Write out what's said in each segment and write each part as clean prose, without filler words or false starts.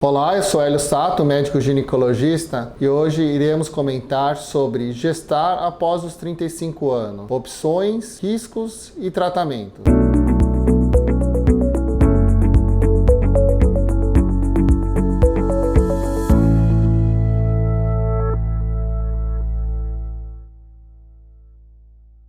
Olá, eu sou Hélio Sato, médico ginecologista, e hoje iremos comentar sobre gestar após os 35 anos, opções, riscos e tratamento.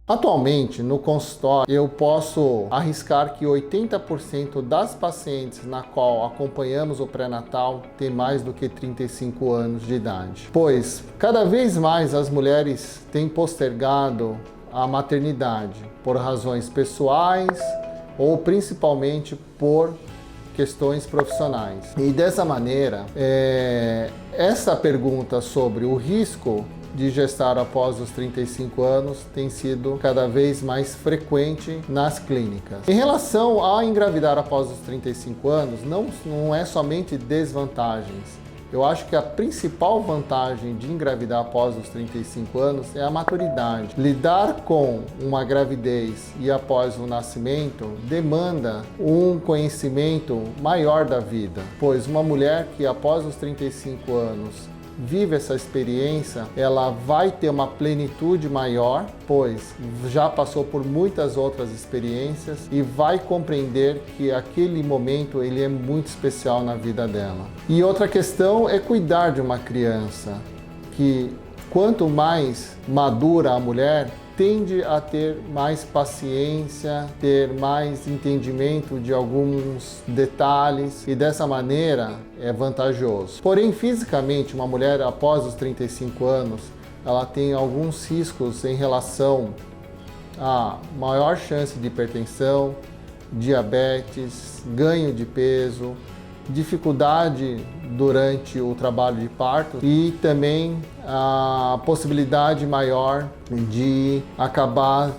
Atualmente, no consultório, eu posso arriscar que 80% das pacientes na qual acompanhamos o pré-natal tem mais do que 35 anos de idade. Pois, cada vez mais as mulheres têm postergado a maternidade por razões pessoais ou principalmente por questões profissionais. E dessa maneira, essa pergunta sobre o risco de gestar após os 35 anos tem sido cada vez mais frequente nas clínicas. Em relação a engravidar após os 35 anos, não é somente desvantagens. Eu acho que a principal vantagem de engravidar após os 35 anos é a maturidade. Lidar com uma gravidez e após o nascimento demanda um conhecimento maior da vida, pois uma mulher que após os 35 anos vive essa experiência, ela vai ter uma plenitude maior, pois já passou por muitas outras experiências e vai compreender que aquele momento ele é muito especial na vida dela. E outra questão é cuidar de uma criança, que quanto mais madura a mulher, tende a ter mais paciência, ter mais entendimento de alguns detalhes e dessa maneira é vantajoso. Porém, fisicamente, uma mulher após os 35 anos, ela tem alguns riscos em relação a maior chance de hipertensão, diabetes, ganho de peso, dificuldade durante o trabalho de parto e também a possibilidade maior de acabar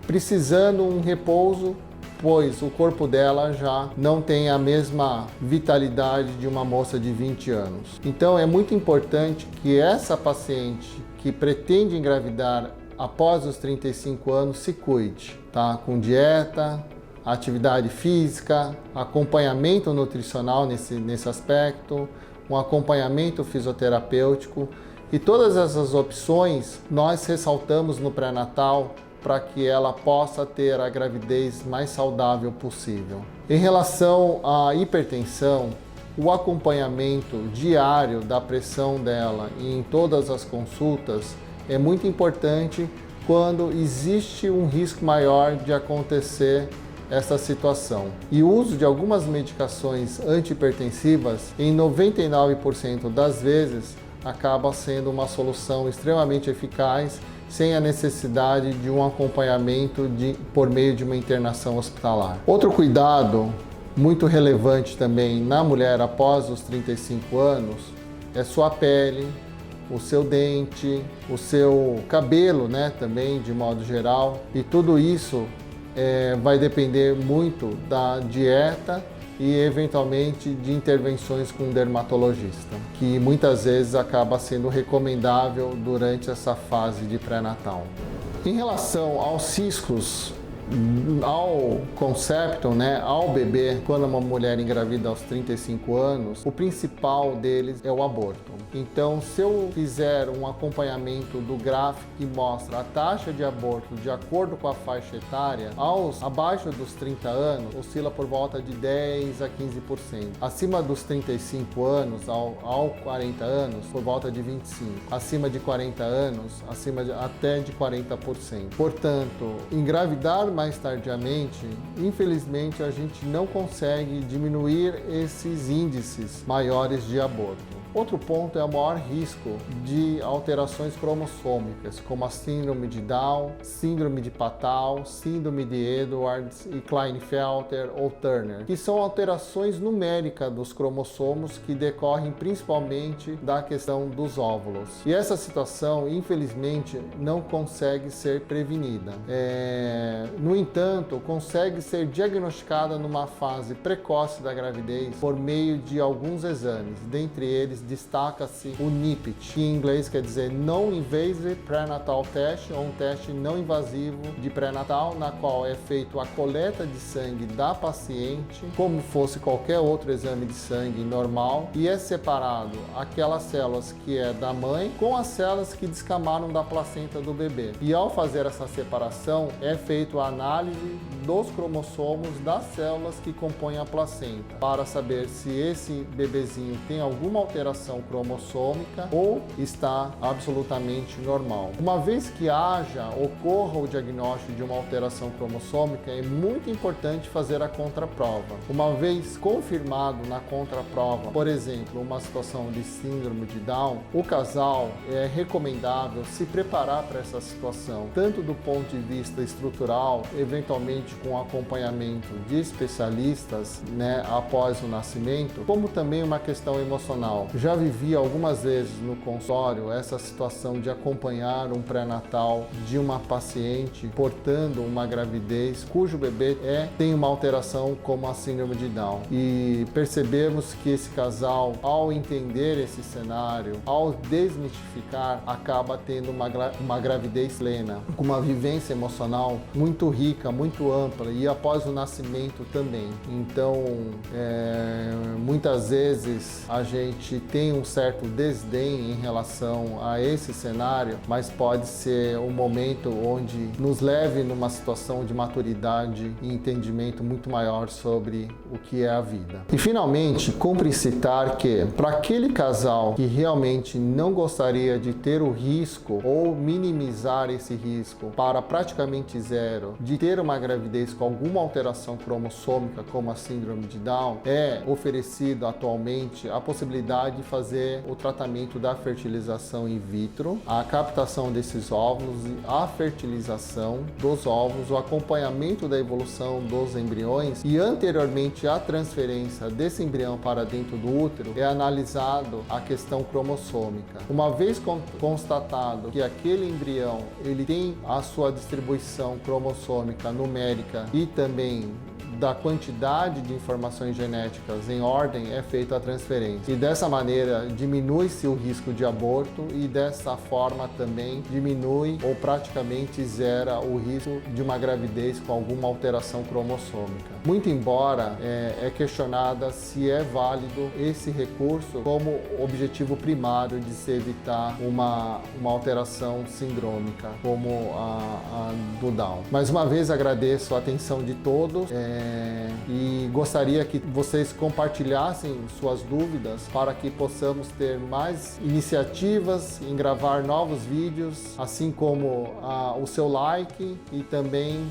precisando um repouso, pois o corpo dela já não tem a mesma vitalidade de uma moça de 20 anos. Então é muito importante que essa paciente que pretende engravidar após os 35 anos se cuide, tá? Com dieta, atividade física, acompanhamento nutricional nesse aspecto, um acompanhamento fisioterapêutico, e todas essas opções nós ressaltamos no pré-natal para que ela possa ter a gravidez mais saudável possível. Em relação à hipertensão, o acompanhamento diário da pressão dela em todas as consultas é muito importante quando existe um risco maior de acontecer essa situação. E o uso de algumas medicações antihipertensivas, em 99% das vezes, acaba sendo uma solução extremamente eficaz, sem a necessidade de um acompanhamento por meio de uma internação hospitalar. Outro cuidado muito relevante também na mulher após os 35 anos é sua pele, o seu dente, o seu cabelo, também de modo geral, e tudo isso vai depender muito da dieta e eventualmente de intervenções com um dermatologista, que muitas vezes acaba sendo recomendável durante essa fase de pré-natal. Em relação aos riscos, ao concepto, ao bebê, quando uma mulher engravida aos 35 anos, o principal deles é o aborto. Então, se eu fizer um acompanhamento do gráfico que mostra a taxa de aborto de acordo com a faixa etária, abaixo dos 30 anos, oscila por volta de 10 a 15%. Acima dos 35 anos, ao 40 anos, por volta de 25%. Acima de 40 anos, até de 40%. Portanto, engravidar mais tardiamente, infelizmente, a gente não consegue diminuir esses índices maiores de aborto. Outro ponto é o maior risco de alterações cromossômicas, como a síndrome de Down, síndrome de Patau, síndrome de Edwards e Klinefelter ou Turner, que são alterações numéricas dos cromossomos que decorrem principalmente da questão dos óvulos. E essa situação, infelizmente, não consegue ser prevenida. No entanto, consegue ser diagnosticada numa fase precoce da gravidez por meio de alguns exames, dentre eles destaca-se o NIPT, que em inglês quer dizer Non-Invasive Prenatal Test, ou um teste não invasivo de pré-natal, na qual é feito a coleta de sangue da paciente, como fosse qualquer outro exame de sangue normal, e é separado aquelas células que é da mãe com as células que descamaram da placenta do bebê. E ao fazer essa separação, é feito a análise dos cromossomos das células que compõem a placenta, para saber se esse bebezinho tem alguma alteração cromossômica ou está absolutamente normal. Uma vez que ocorra o diagnóstico de uma alteração cromossômica, é muito importante fazer a contraprova. Uma vez confirmado na contraprova, por exemplo, uma situação de síndrome de Down, o casal é recomendável se preparar para essa situação, tanto do ponto de vista estrutural, eventualmente com acompanhamento de especialistas, após o nascimento, como também uma questão emocional. Já vivi algumas vezes no consultório essa situação de acompanhar um pré-natal de uma paciente portando uma gravidez cujo bebê tem uma alteração como a síndrome de Down. E percebemos que esse casal, ao entender esse cenário, ao desmistificar, acaba tendo uma gravidez plena, com uma vivência emocional muito rica, muito ampla, e após o nascimento também. Então, muitas vezes a gente tem um certo desdém em relação a esse cenário, mas pode ser um momento onde nos leve numa situação de maturidade e entendimento muito maior sobre o que é a vida. E finalmente, cumpre citar que, para aquele casal que realmente não gostaria de ter o risco ou minimizar esse risco para praticamente zero de ter uma gravidez com alguma alteração cromossômica como a síndrome de Down, é oferecido atualmente a possibilidade de fazer o tratamento da fertilização in vitro, a captação desses óvulos, a fertilização dos óvulos, o acompanhamento da evolução dos embriões e anteriormente à transferência desse embrião para dentro do útero é analisado a questão cromossômica. Uma vez constatado que aquele embrião ele tem a sua distribuição cromossômica numérica e também da quantidade de informações genéticas em ordem, é feita a transferência. E dessa maneira diminui-se o risco de aborto e dessa forma também diminui ou praticamente zera o risco de uma gravidez com alguma alteração cromossômica. Muito embora é questionada se é válido esse recurso como objetivo primário de se evitar uma alteração sindrômica como a do Down. Mais uma vez agradeço a atenção de todos. E gostaria que vocês compartilhassem suas dúvidas para que possamos ter mais iniciativas em gravar novos vídeos, assim como o seu like e também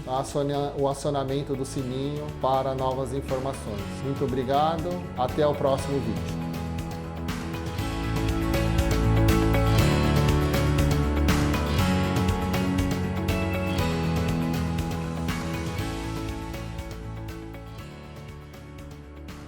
o acionamento do sininho para novas informações. Muito obrigado, até o próximo vídeo.